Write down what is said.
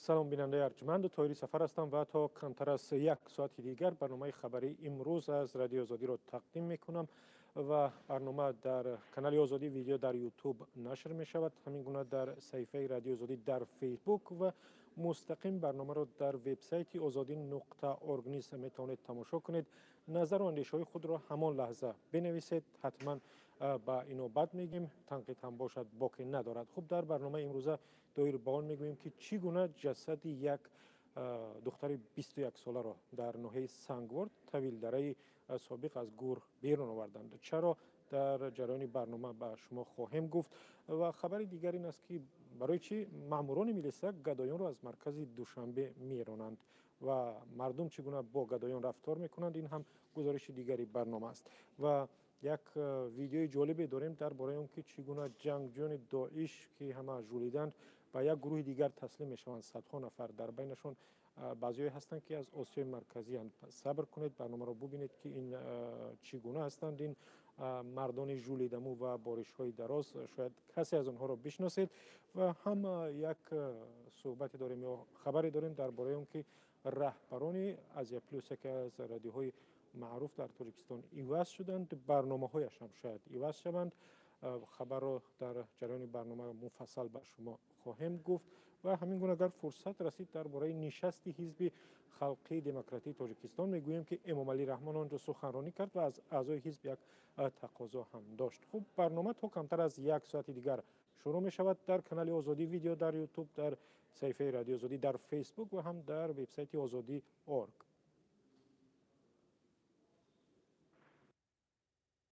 سلام بیننده ارجمند، طاهری سفر هستم و تا کمتر از یک ساعت دیگر برنامه خبری امروز از رادیو آزادی را تقدیم میکنم و برنامه در کانال آزادی ویدیو در یوتیوب نشر می شود، همین گونه در صفحه رادیو آزادی در فیسبوک و مستقیم برنامه را در وبسایت azadi.org نیز می توانید تماشا کنید. نظر و اندیشه های خود را همان لحظه بنویسید، حتما با اینو بعد میگیم، تنقید هم باشد باقی ندارد. خب در برنامه امروزه دایر با آن میگوییم که چگونه جسد یک دختر 21 ساله را در ناحیه سنگوارد طویل دره سابق از گور بیرون آوردند. چرا؟ در جریان برنامه به شما خواهیم گفت. و خبر دیگر این است که برای چی ماموران میلیسا گدایان را از مرکز دوشنبه میرانند و مردم چگونه با گدایان رفتار میکنند، این هم گزارش دیگری برنامه است. و یک ویدیوی جالبی داریم درباره اینکه چگونه جنگجویان داعش که همه ژولیدند و یک گروه دیگر تسلیم میشوند. صدها نفر در بینشون بعضی هستند که از آسیای مرکزی اند. صبر کنید، برنامه را ببینید که این چگونه هستند این مردان ژولیدمو و بارش های دراز. شاید کسی از آنها را بشناسید. و هم یک صحبتی داریم یا خبری داریم درباره اینکه رهبران از پلوس که از رادیوهای معروف در تاجیکستان ایواز شدند، برنامه‌هایش هم شاید ایواز شوند. خبر را در جریان برنامه مفصل به شما خواهم گفت. و همین گونه اگر فرصت رسید درباره نشست حزب خلقی دموکراتی تاجیکستان میگوییم که امام علی رحمان آنجا سخنرانی کرد و از اعضای حزب یک تقاضا هم داشت. خب برنامه تا کمتر از یک ساعت دیگر شروع می شود در کانال آزادی ویدیو در یوتیوب، در صفحه رادیو آزادی در فیسبوک و هم در وبسایت azadi.org.